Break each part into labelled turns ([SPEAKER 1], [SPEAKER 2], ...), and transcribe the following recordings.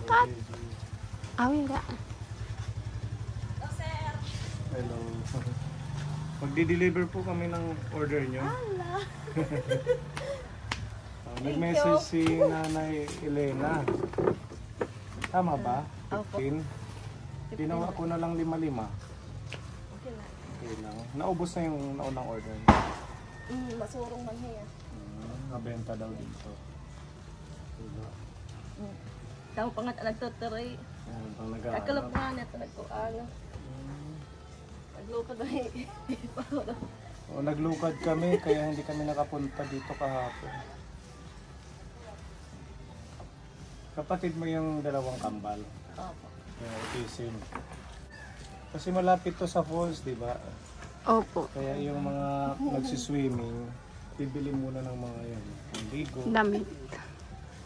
[SPEAKER 1] Kat. Awira.
[SPEAKER 2] Hello. Magdi-deliver po kami ng order nyo. Nag-message si Nanay Elena. Tama ba? 15? Ginawa ko na lang 5-5. Okay lang. Naubos na yung naunang order niya.
[SPEAKER 3] Masurong man niya.
[SPEAKER 2] Nabenta daw dito. Diba?
[SPEAKER 3] Tao pa nga nagtataray.
[SPEAKER 2] Pang nag-aaral.
[SPEAKER 3] Kakalap nga niya ito nagtuano. Naglukad ba
[SPEAKER 2] O, naglukad kami kaya hindi kami nakapunta dito kahapon. Kapatid mo yung dalawang kambal.
[SPEAKER 3] Opo.
[SPEAKER 2] Yung isin. Kasi malapit to sa falls, di ba?
[SPEAKER 1] Opo.
[SPEAKER 2] Kaya yung mga nagsiswimming, bibili muna ng mga yan. Ligo.
[SPEAKER 1] Damit.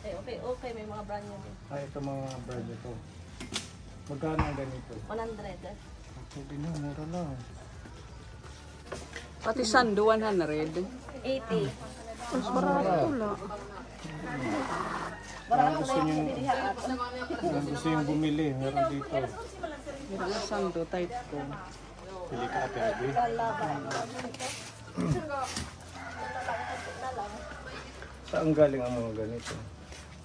[SPEAKER 3] Okay. May mga brand nyo din.
[SPEAKER 2] Ito mga brand ito. Magkano ang ganito?
[SPEAKER 3] 100.
[SPEAKER 2] Pwede na, mura lang.
[SPEAKER 4] Pati sando, 100.
[SPEAKER 3] 80.
[SPEAKER 1] Mas barato lang.
[SPEAKER 2] Gusto nyo bumili, meron dito.
[SPEAKER 4] Meron na sando, type ko.
[SPEAKER 2] Pili ka, pwede. Saan galing ang mga ganito?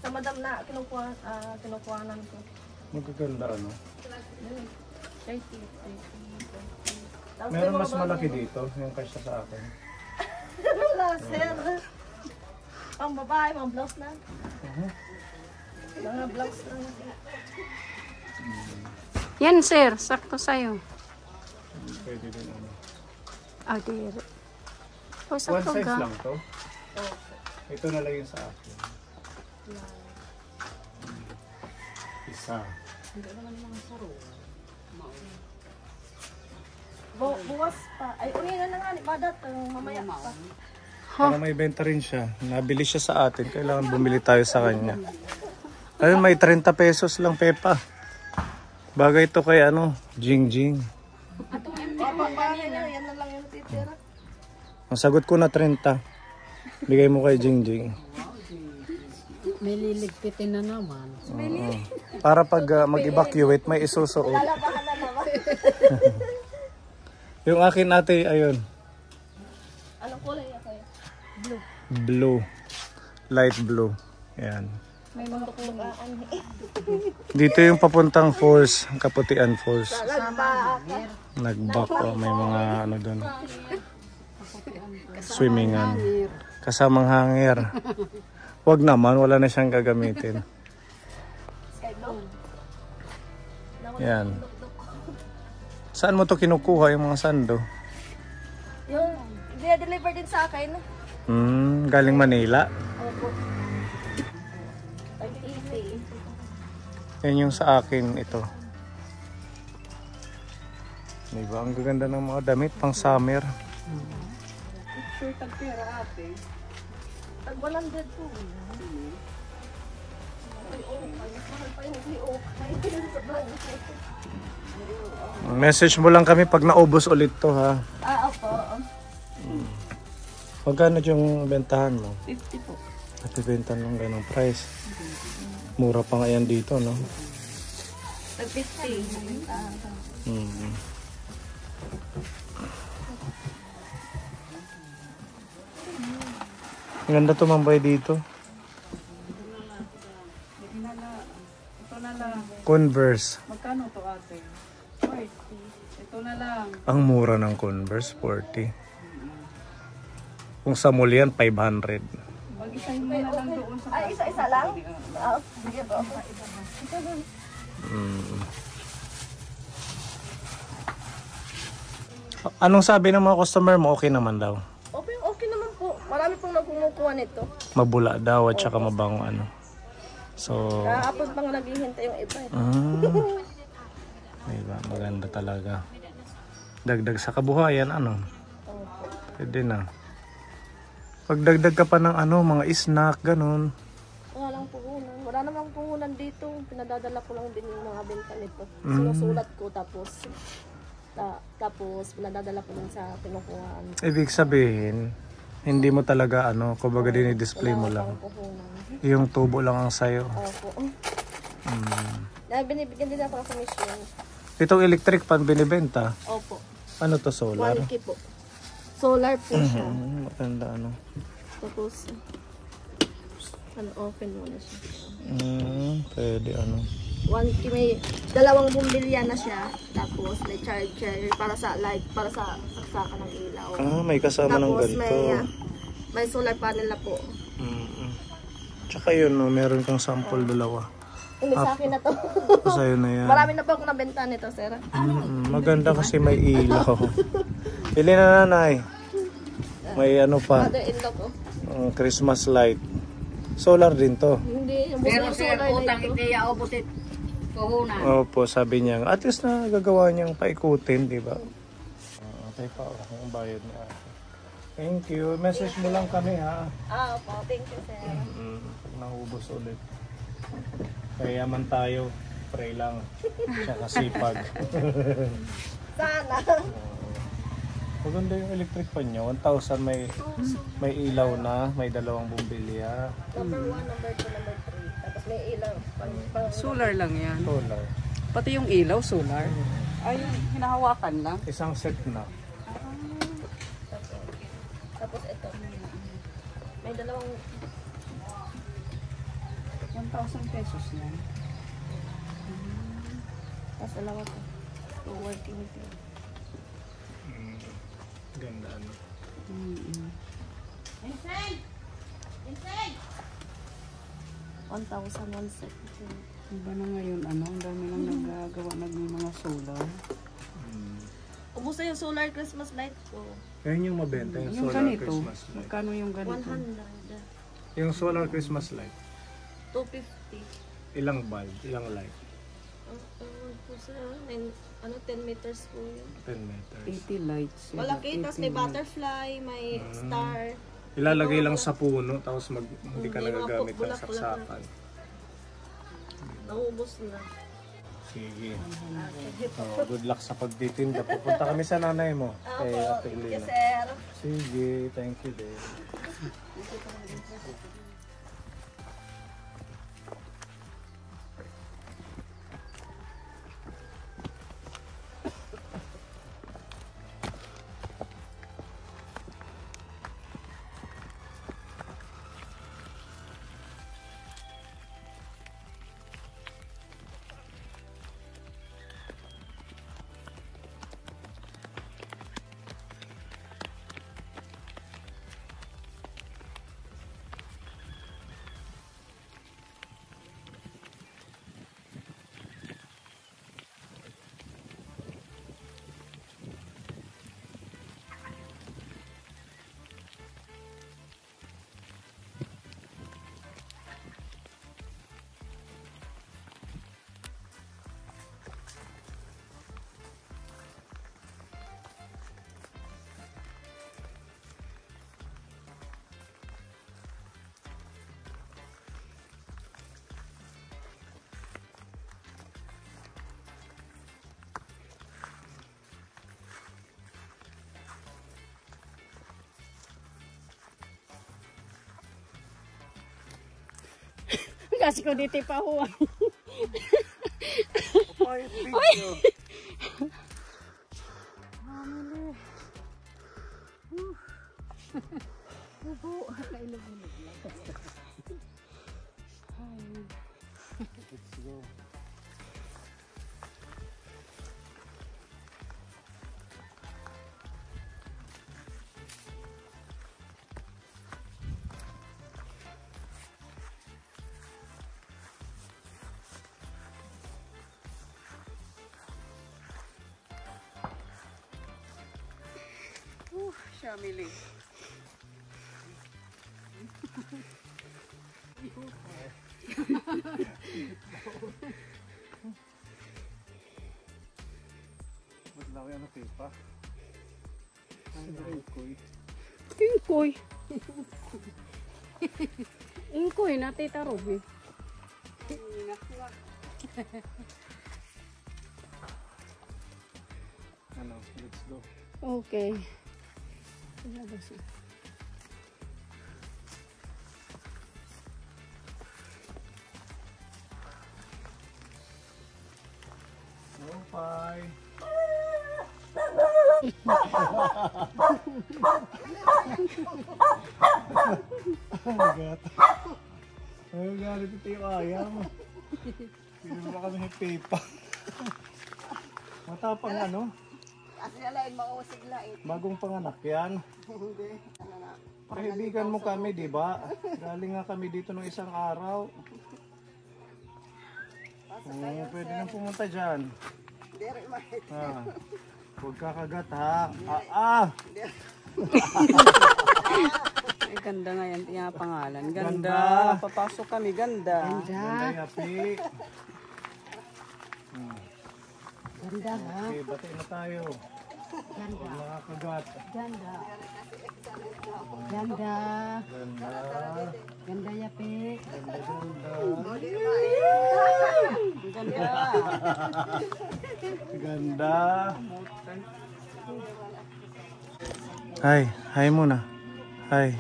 [SPEAKER 3] Sa madam na kinukuhanan ko.
[SPEAKER 2] Magaganda ano?
[SPEAKER 3] 30.
[SPEAKER 2] Meron mas malaki dito, yung kasya sa akin.
[SPEAKER 3] Wala, sir. Pang babae, mga blouse na. Mga blouse na.
[SPEAKER 1] Yan sir, sakto sa'yo.
[SPEAKER 2] Pwede din ano.
[SPEAKER 1] Ah, dire. O,
[SPEAKER 2] One
[SPEAKER 1] sakto
[SPEAKER 2] size
[SPEAKER 1] ga.
[SPEAKER 2] lang to? Ito na lang yung sa akin. Isa.
[SPEAKER 3] Buwas pa. Ay, ulinan na nga ni Badat. Mamaya pa.
[SPEAKER 2] Para may benta rin siya. Nabili siya sa atin. Kailangan bumili tayo sa kanya. Ayun, may 30 pesos lang, Pepa. Bagay to kay ano, Jing Jing.
[SPEAKER 3] Yan na lang yung titira.
[SPEAKER 2] Ang sagot ko na 30. Bigay mo kay Jing Jing.
[SPEAKER 4] May liligpitin na naman.
[SPEAKER 2] Para pag mag-evacuate, may isusuot.
[SPEAKER 3] Lalabahan na naman.
[SPEAKER 2] Yung akin ate, ayun.
[SPEAKER 3] Anong kulay ako eh? Blue.
[SPEAKER 2] Blue. Light blue. Ayan.
[SPEAKER 3] May mga tukulaan.
[SPEAKER 2] Dito yung papuntang falls, Kaputian Falls.
[SPEAKER 3] Lagba.
[SPEAKER 2] Nag-back oh, may mga ano doon. Swimmingan. Kasamang hangir. Wag naman, wala na siyang gagamitin.
[SPEAKER 3] Sky blue.
[SPEAKER 2] Yan. Saan mo to kinukuha yung mga sando?
[SPEAKER 3] Yung deliver din sa akin.
[SPEAKER 2] Galing Manila.
[SPEAKER 3] Opo. 80.
[SPEAKER 2] Yan yung sa akin ito. Diba? Ang gaganda ng mga damit pang summer.
[SPEAKER 4] Sure, tagpera ate.
[SPEAKER 3] Tag 100 po. Ay, mahal pa yung
[SPEAKER 2] Message mo lang kami pag naubos ulit to ha.
[SPEAKER 3] opo.
[SPEAKER 2] Magkano yung bentahan mo?
[SPEAKER 3] 50 po.
[SPEAKER 2] Napibenta ng ganong price. Mura pa nga yan dito, no?
[SPEAKER 3] Tag 50.
[SPEAKER 2] Ang ganda tumambay dito.
[SPEAKER 4] Ito na lang.
[SPEAKER 2] Converse.
[SPEAKER 4] Magkano to ate? 40. Ito na lang.
[SPEAKER 2] Ang mura ng Converse, 40. Kung sa mall yan, 500.
[SPEAKER 4] Mag-isahin mo na lang doon sa
[SPEAKER 3] Ay, isa-isa lang? Sige po.
[SPEAKER 2] Anong sabi ng mga customer mo? Okay naman daw.
[SPEAKER 3] Okay naman po. Marami pong nagkumukuha nito.
[SPEAKER 2] Mabula daw at saka mabango ano. So,
[SPEAKER 3] Kahapon pang naghihintay yung iba eh.
[SPEAKER 2] diba? Maganda talaga. Dagdag sa kabuhayan, ano? Pwede na. Pagdagdag ka pa ng ano, mga snack, ganun.
[SPEAKER 3] Wala lang puhunan. Wala namang puhunan dito. Pinadadala ko lang din yung mga benta nito. Sinusulat ko tapos pinadadala ko lang sa kinukuhaan.
[SPEAKER 2] Ibig sabihin, hindi mo talaga ano, kumbaga dinidisplay mo lang.
[SPEAKER 3] Puhunan.
[SPEAKER 2] Yung tubo lang ang sayo.
[SPEAKER 3] Opo. Dahil binibigyan din ako ng commission.
[SPEAKER 2] Itong electric pan binibenta.
[SPEAKER 3] Opo.
[SPEAKER 2] Ano to, solar?
[SPEAKER 3] 1K po. Solar po siya.
[SPEAKER 2] Maganda ano.
[SPEAKER 3] Tapos, open mo na siya.
[SPEAKER 2] Pwede ano.
[SPEAKER 3] 1K, may dalawang bumbilya na siya. Tapos may charger para sa light, para sa saksakan ng ilaw.
[SPEAKER 2] May kasama ng
[SPEAKER 3] Tapos
[SPEAKER 2] ganito.
[SPEAKER 3] may solar panel na po.
[SPEAKER 2] Tsaka yun, no, meron kang sample dalawa.
[SPEAKER 3] Hindi sa akin na to.
[SPEAKER 2] Sa'yo na yan.
[SPEAKER 3] Marami na po akong nabenta nito, sir.
[SPEAKER 2] Maganda kasi may ilaw. Pili na nanay. May ano pa,
[SPEAKER 3] Mother-in-law ko.
[SPEAKER 2] Christmas light. Solar din to.
[SPEAKER 3] Hindi, yung
[SPEAKER 4] Pero
[SPEAKER 3] buong
[SPEAKER 4] sir,
[SPEAKER 3] solar na
[SPEAKER 4] utang
[SPEAKER 3] ito.
[SPEAKER 4] itiya o butit. Puhunan.
[SPEAKER 2] Opo, sabi niya. At least na gagawa niyang paikutin, di ba? Okay pa, ang bayad niya. Thank you. Message mo lang kami ha.
[SPEAKER 3] Opo, thank you, sir.
[SPEAKER 2] Pag naubos ulit. Kaya man tayo, pray lang. Tsaka sipag.
[SPEAKER 3] Sana.
[SPEAKER 2] Maganda yung electric pan niya. 1,000 may ilaw na, may dalawang bumbilya.
[SPEAKER 3] Number 1, number 2, number 3. Tapos may ilaw.
[SPEAKER 4] Solar lang yan.
[SPEAKER 2] Solar.
[SPEAKER 4] Pati yung ilaw, solar. Ay, hinahawakan lang.
[SPEAKER 2] Isang set na.
[SPEAKER 3] Tapos ito. May dalawang
[SPEAKER 4] 1,000 pesos yan.
[SPEAKER 3] tapos dalawa to. So, working with you.
[SPEAKER 2] Ganda ano.
[SPEAKER 3] Inside! Inside! 1,000 set.
[SPEAKER 4] Iba na ngayon, ano, ang dami lang nagagawa ng mga solar.
[SPEAKER 3] Ubus na yung solar Christmas light ko.
[SPEAKER 2] Ayun yung mabenta, yung
[SPEAKER 4] Yung
[SPEAKER 2] solar
[SPEAKER 4] ganito,
[SPEAKER 2] Christmas light.
[SPEAKER 4] magkano yung ganito?
[SPEAKER 3] 100.
[SPEAKER 2] Yung solar Christmas light.
[SPEAKER 3] 250.
[SPEAKER 2] Ilang bulb, ilang light?
[SPEAKER 3] Po sa, ano, 10 meters po yun.
[SPEAKER 2] 10 meters.
[SPEAKER 4] 80 lights.
[SPEAKER 3] Malaki, tapos may butterfly, may star.
[SPEAKER 2] Ilalagay lang sa puno, tapos hindi ka
[SPEAKER 3] Hindi, mga
[SPEAKER 2] nagagamit ng
[SPEAKER 3] bulak-bulak
[SPEAKER 2] saksakan.
[SPEAKER 3] Naubos na.
[SPEAKER 2] Sige. Good luck sa pagtitinda. Pupunta kami sa nanay mo. Kay Ate
[SPEAKER 3] Thank you,
[SPEAKER 2] Elena.
[SPEAKER 3] sir.
[SPEAKER 2] Sige, thank you din.
[SPEAKER 1] Kasi ko dito pa huwag.
[SPEAKER 2] Let's go.
[SPEAKER 4] Shamili.
[SPEAKER 2] Ba't lang yan ang pipa? Ay, kuy.
[SPEAKER 1] Ingkoy. Ingkoy na Tita Ruby.
[SPEAKER 2] Ano, let's go.
[SPEAKER 1] Okay. Ilabas na.
[SPEAKER 2] Bye. Oh my God. Ay, galit ito yung ayam. Pinag ba kami pepa? Matapang ano?
[SPEAKER 3] Kasi alain mausig lait.
[SPEAKER 2] Bagong panganak yan.
[SPEAKER 3] Hindi.
[SPEAKER 2] Kaibigan mo kami, di ba? Galing nga kami dito nung isang araw. Pwede nang pumunta dyan.
[SPEAKER 3] Dere mahit.
[SPEAKER 2] Huwag kakagat ha.
[SPEAKER 4] Ay, ganda nga yan, yung pangalan. Ganda.
[SPEAKER 2] Ganda.
[SPEAKER 4] Papasok kami, ganda.
[SPEAKER 2] Ganda yapi.
[SPEAKER 1] Ganda ha.
[SPEAKER 2] Okay, bati na tayo. Huwag nakakagat.
[SPEAKER 1] Ganda. Ganda.
[SPEAKER 2] Ganda.
[SPEAKER 1] Ganda yapi.
[SPEAKER 2] Ganda, ganda.
[SPEAKER 4] Ganda.
[SPEAKER 2] Ganda. Hi muna. Hi.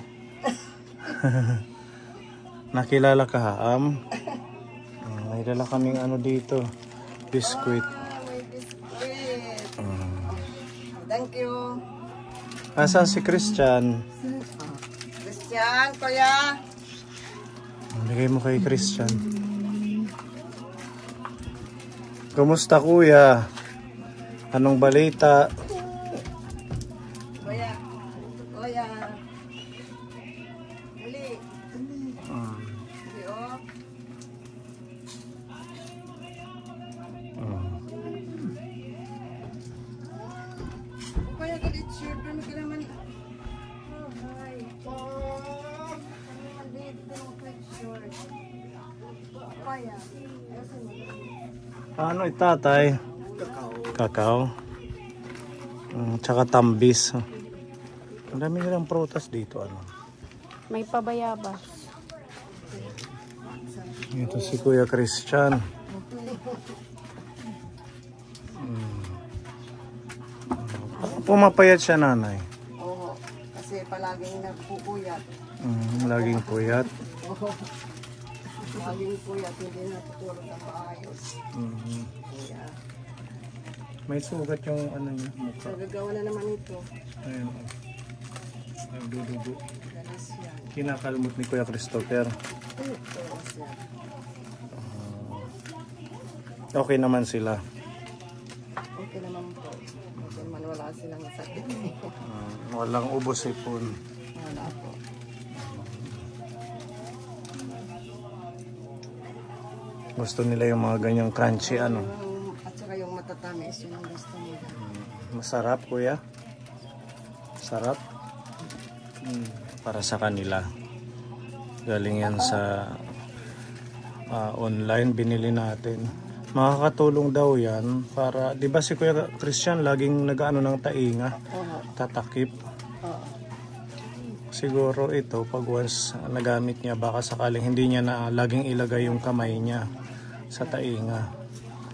[SPEAKER 2] Nakilala ka ha, may dala kaming ano dito. Biskuit.
[SPEAKER 3] May biskuit. Thank you.
[SPEAKER 2] Asan si Christian?
[SPEAKER 3] Christian, kuya.
[SPEAKER 2] Bigay mo kay Christian. Kumusta kuya? Anong balita?
[SPEAKER 3] Kuya. Kuya. Uli. Uli, oh. Kuya, galit shirt. Ano ka naman? Oh, hi. Oh. Ano naman dito ng quick short? Kuya. Ayasin mo.
[SPEAKER 2] Ano itatay? Kakao. Tsaka tambis. Ang dami nilang prutas dito. Ano?
[SPEAKER 1] May pabayabas.
[SPEAKER 2] Ito si Kuya Christian. Pumapayat siya nanay.
[SPEAKER 3] Oo. Kasi palaging nagpupuyat.
[SPEAKER 2] Laging puyat.
[SPEAKER 3] Oo. Laging puyat. Hindi natutulog ng maayos. Kuya.
[SPEAKER 2] May sugat yung ano niya, mukha.
[SPEAKER 3] Nagagawa na naman ito.
[SPEAKER 2] Ayun. Nagdudugo.
[SPEAKER 3] Galas yan.
[SPEAKER 2] Kinakalmot ni Kuya Christopher.
[SPEAKER 3] Galas yan.
[SPEAKER 2] Okay naman sila.
[SPEAKER 3] Okay naman po. Okay naman wala silang sakit.
[SPEAKER 2] Walang ubos ipon.
[SPEAKER 3] Wala po.
[SPEAKER 2] Gusto nila yung mga ganyang crunchy ano.
[SPEAKER 3] At saka yung matatamis, yun ang gusto nila.
[SPEAKER 2] Masarap kuya. Sarap. Para sa kanila. Galing yan sa online binili natin. Makakatulong daw yan para, di ba si Kuya Christian laging nag-ano ng tainga, tatakip. Siguro ito pag once nagamit niya baka sakaling hindi niya na laging ilagay yung kamay niya sa tainga.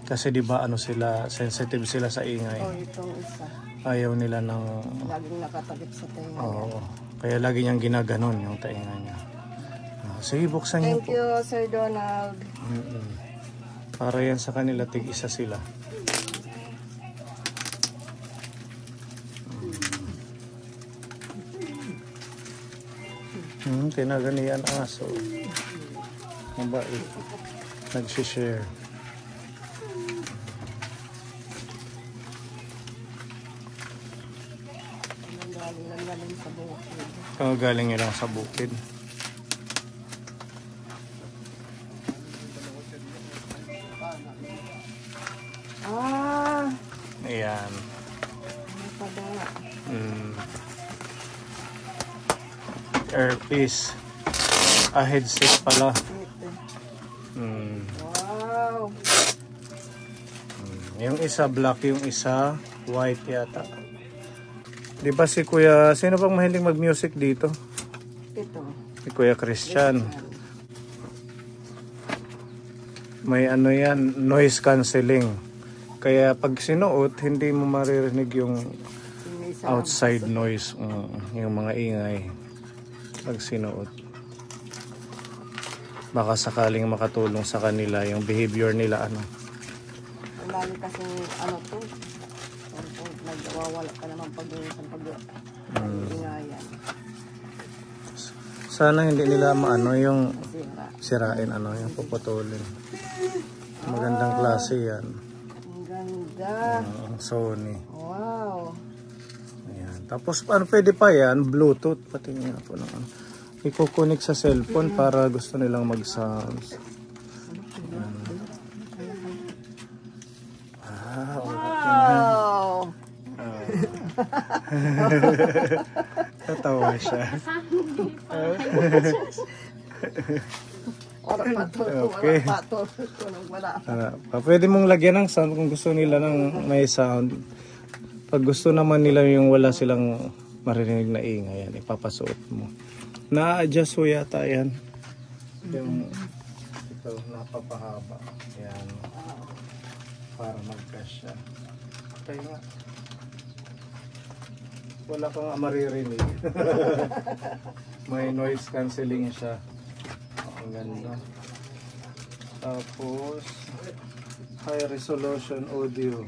[SPEAKER 2] Kasi di ba ano sila, sensitive sila sa ingay.
[SPEAKER 3] Itong isa.
[SPEAKER 2] Ayaw nila ng
[SPEAKER 3] Laging nakatakip sa tainga.
[SPEAKER 2] oo. Kaya lagi niyang ginaganon yung tainga niya. Sige, buksan niyo
[SPEAKER 3] Thank
[SPEAKER 2] po.
[SPEAKER 3] you, Sir Donald.
[SPEAKER 2] Para yan sa kanila, tig-isa sila. Tinaganian aso. Mabait. Nagsishare.
[SPEAKER 3] Galing sa bukid.
[SPEAKER 2] Galing nyo lang sa bukid. Ayan. Earpiece. Headset pala.
[SPEAKER 3] Wow!
[SPEAKER 2] Yung isa black, yung isa white yata. Di ba si Kuya, sino bang mahiling mag-music dito?
[SPEAKER 3] Ito.
[SPEAKER 2] Si Kuya Christian. May ano yan, noise cancelling. Kaya pag sinuot, hindi mo maririnig yung outside noise, yung mga ingay pag sinuot. Baka sakaling makatulong sa kanila yung behavior nila ano.
[SPEAKER 3] lagi kasing ano to. Kung nagwawala ka naman pag-iinsan pag-ingayan.
[SPEAKER 2] Sana hindi nila maano yung
[SPEAKER 3] Sira.
[SPEAKER 2] sirain, ano, yung puputulin. Magandang klase yan.
[SPEAKER 3] Ang ganda.
[SPEAKER 2] Ang Sony.
[SPEAKER 3] Wow.
[SPEAKER 2] Ayan. Tapos ano, pwede pa yan, Bluetooth. Pati nga po ng ano. Ikukunik sa cellphone para gusto nilang mag-sounds.
[SPEAKER 3] Wow.
[SPEAKER 2] Tatawa siya. Okay. Pwede mong lagyan ng sound kung gusto nila ng may sound. Pag gusto naman nila yung wala silang marinig na ingay, yan, ipapasuot mo. Na-adjust ko yata yan. Yung ito, napapahaba. Yan. Para mag-cash siya. Kaya nga. Wala kang maririnig. May noise cancelling siya. Ang ganda. Tapos high resolution audio.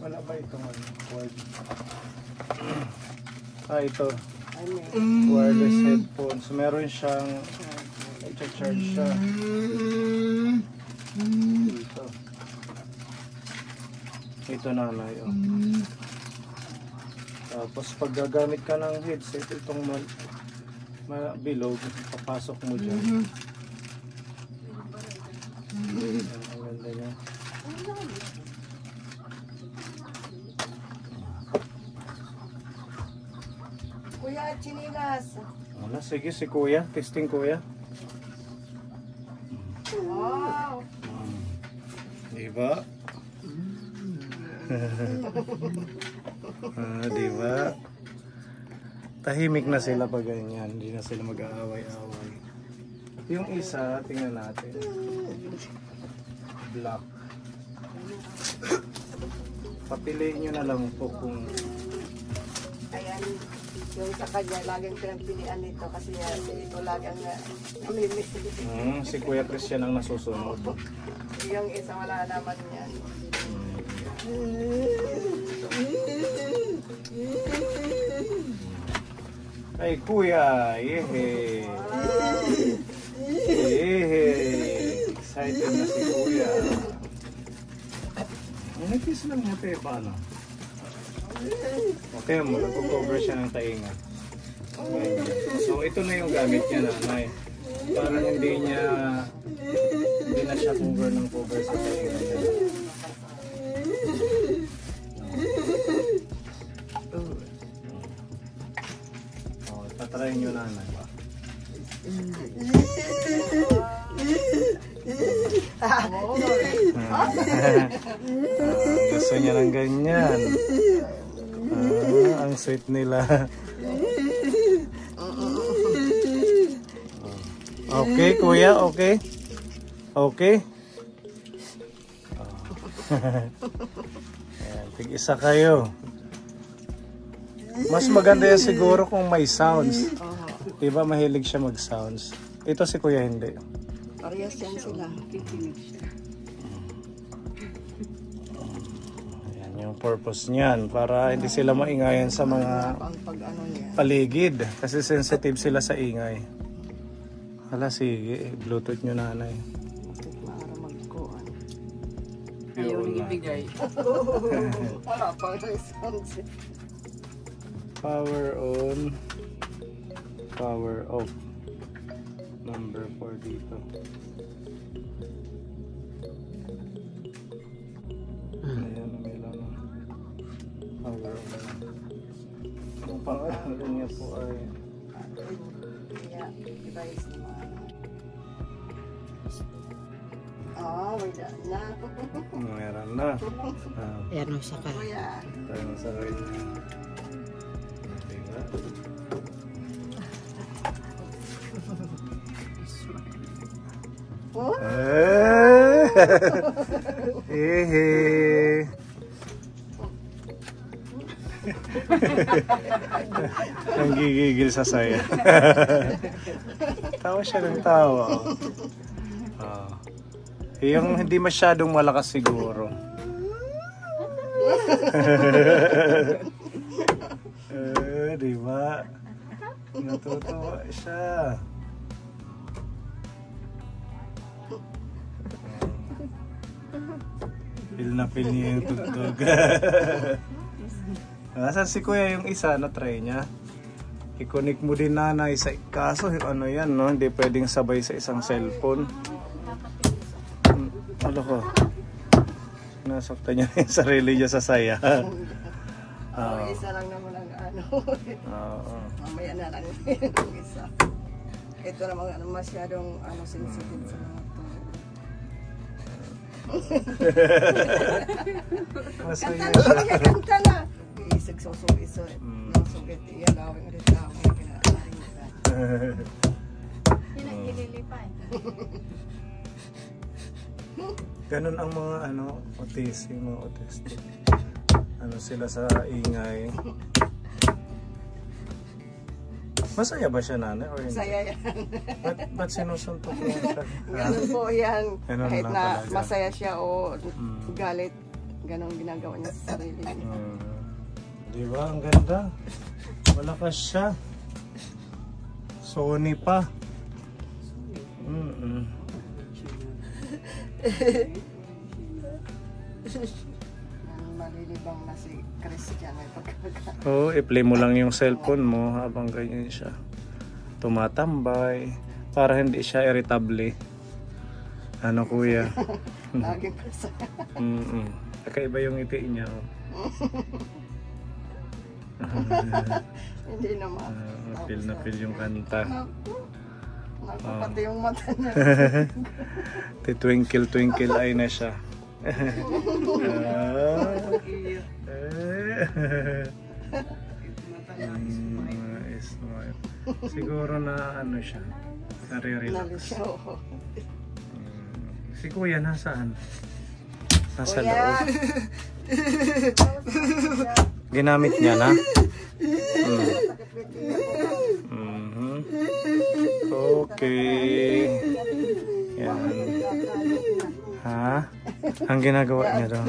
[SPEAKER 2] Wala ba itong word? Ito. Wireless headphones. Meron siyang i-charge siya. Ito. Ito nanay. Oh. Tapos pag gagamit ka ng headset, itong bilog, papasok mo dyan. Ang ganda niya.
[SPEAKER 3] Kuya, chinilas.
[SPEAKER 2] Wala, sige si kuya. Testing kuya.
[SPEAKER 3] Wow.
[SPEAKER 2] Diba? Diba? Tahimik na sila pag ganyan. Hindi na sila mag-aaway-aaway. Yung isa, tingnan natin. Black. Papiliin nyo na lang po kung...
[SPEAKER 3] Ayan, yung sa kanya, laging pinagpilian nito kasi ito laging namimiss.
[SPEAKER 2] si Kuya Christian ang nasusunod.
[SPEAKER 3] Yung isa wala naman yan.
[SPEAKER 2] Ay kuya, yehe. Yehe. Excited na si kuya. Nag-kiss lang niya tayo, paano? Okay mo, nag-cover siya ng tainga. So ito na yung gamit niya, nanay. Para hindi na siya cover ng cover sa tainga niya. Tatry nyo nanay. Gusto niya ng ganyan. Ang sweet nila. Okay kuya, okay? Okay? Tig-isa kayo. Mas maganda yan siguro kung may sounds. Diba mahilig siya mag-sounds. Ito si kuya hindi.
[SPEAKER 3] Parehas yan sila.
[SPEAKER 2] Ayan yung purpose niyan. Para hindi sila maingayan sa mga paligid. Kasi sensitive sila sa ingay. Hala, sige. Bluetooth nyo nanay.
[SPEAKER 3] Para magkuhan.
[SPEAKER 4] Ayaw nang ibigay.
[SPEAKER 3] Wala pang response.
[SPEAKER 2] Power on. Power off. Number 4 dito. Ayan, may lang. Power on. Ang pangalan niya po ay
[SPEAKER 3] Device naman. Oh, wala na.
[SPEAKER 2] meron na.
[SPEAKER 1] Ayan mo sa kanya.
[SPEAKER 3] Kuya.
[SPEAKER 2] Tayo sa right. Diba?
[SPEAKER 3] Oh?
[SPEAKER 2] Hehe. Nanggigigil sa saya. Tawa siya ng tawa. Oh. Yung hindi masyadong malakas siguro. Di ba? Natutuwa siya. Feel na feel niya yung tugtog. Nasaan si kuya yung isa na try niya? I-connect mo din nanay sa kaso ano yan no? Hindi pwedeng sabay sa isang cellphone. Ano ko? Nasaktan niya yung sarili niya sa saya.
[SPEAKER 3] Isa lang naman ang ano.
[SPEAKER 2] Oo.
[SPEAKER 3] Mamaya na lang yung isa. Ito naman masyadong sensitive sa mga to.
[SPEAKER 2] Masaya
[SPEAKER 3] Kanta
[SPEAKER 2] siya.
[SPEAKER 3] na, kanta na. Isig susong iso. Nang sugit iya gawin ulit gawin.
[SPEAKER 1] Yun ang gililipay.
[SPEAKER 2] Ganun ang mga autistic. Ano sila sa ingay. Masaya ba siya nanay or hindi?
[SPEAKER 3] Masaya yan.
[SPEAKER 2] Ba't sinusuntok mo siya?
[SPEAKER 3] Ganun po yan.
[SPEAKER 2] Ganun
[SPEAKER 3] Kahit
[SPEAKER 2] lang
[SPEAKER 3] na
[SPEAKER 2] talaga.
[SPEAKER 3] masaya siya o galit, ganun ginagawa niya sa sarili niya.
[SPEAKER 2] Di ba? Ang ganda. Malakas siya. Sony pa.
[SPEAKER 3] Malilibang na si Christian ay pagkakaroon.
[SPEAKER 2] Oo, i-play mo lang yung cellphone mo habang ganyan siya. Tumatambay. Para hindi siya irritable. Ano kuya?
[SPEAKER 3] Lagi pa sa...
[SPEAKER 2] Kakaiba yung ngiti niya. Oh.
[SPEAKER 3] Hindi naman.
[SPEAKER 2] Feel na feel yung kanta.
[SPEAKER 3] Naku, pati yung mata niya.
[SPEAKER 2] Twinkle twinkle eye na siya. Smile. Siguro na ano siya. Nare-relax.
[SPEAKER 3] Nalisyo.
[SPEAKER 2] Si kuya nasaan? Nasa
[SPEAKER 3] Kuya.
[SPEAKER 2] loob. Ginamit niya na? Okay. Yan. Ha? Ang ginagawa niya daw?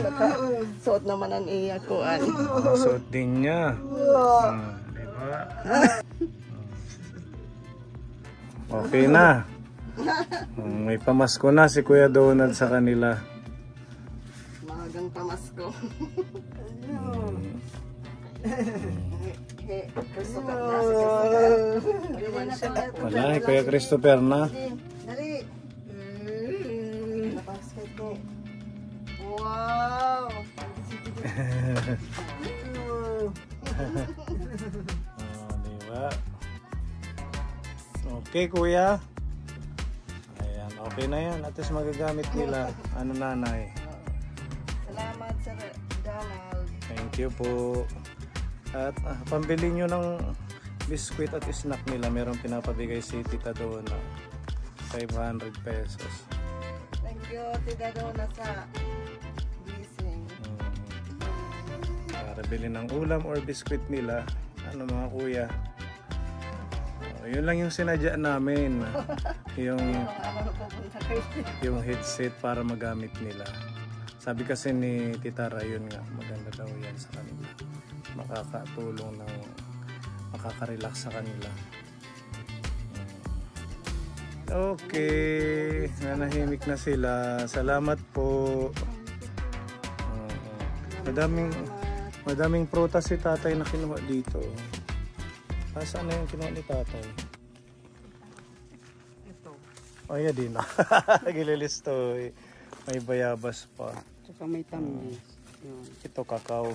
[SPEAKER 3] Suot naman ang iya ko.
[SPEAKER 2] Suot din niya. Diba? Okay na. May pamasko na si Kuya Donald sa kanila.
[SPEAKER 3] Mahagang pamasko. Christopher na, si Christopher.
[SPEAKER 2] Wala, Kuya Christopher na.
[SPEAKER 3] Dali. Napasket ko. Wow!
[SPEAKER 2] Diba? Okay, Kuya. Ayan, okay na yan. At least magagamit nila. Ano nanay?
[SPEAKER 3] Salamat Sir Donald.
[SPEAKER 2] Thank you po. At pambili nyo ng biskwit at snack nila. Meron pinapabigay si Tita Donna. 500 pesos.
[SPEAKER 3] Thank you Tita Donna sa blessing.
[SPEAKER 2] Para bilhin ng ulam or biskwit nila. Ano mga kuya? Yun lang yung sinadya namin. yung headset para magamit nila. Sabi kasi ni Tita Rayon nga, maganda daw yan sa kanila. Makakatulong ng makaka-relax sa kanila. Okay, nanahimik na sila. Salamat po. Madaming prutas si tatay na kinuha dito. Saan na yung kinuha ni tatay?
[SPEAKER 4] Ito.
[SPEAKER 2] Ay, din. Gililisto. May bayabas pa.
[SPEAKER 4] Tsaka may tamis. Yun.
[SPEAKER 2] Ito kakao.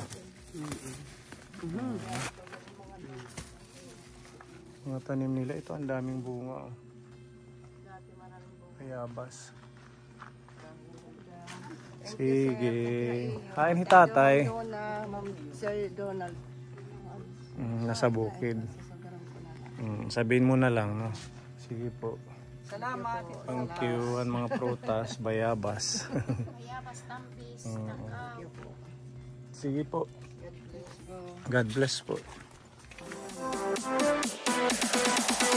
[SPEAKER 2] Mga tanim nila. Ito ang daming bunga. Bayabas. Sige. Kain ni tatay.
[SPEAKER 3] Sir Donald.
[SPEAKER 2] Nasa bukid. Sabihin mo na lang, no? Sige po.
[SPEAKER 4] Salamat.
[SPEAKER 2] Thank you. Ang mga prutas, bayabas.
[SPEAKER 1] Bayabas, tampis, kakao.
[SPEAKER 2] Sige po.
[SPEAKER 4] God bless po.
[SPEAKER 2] God bless po.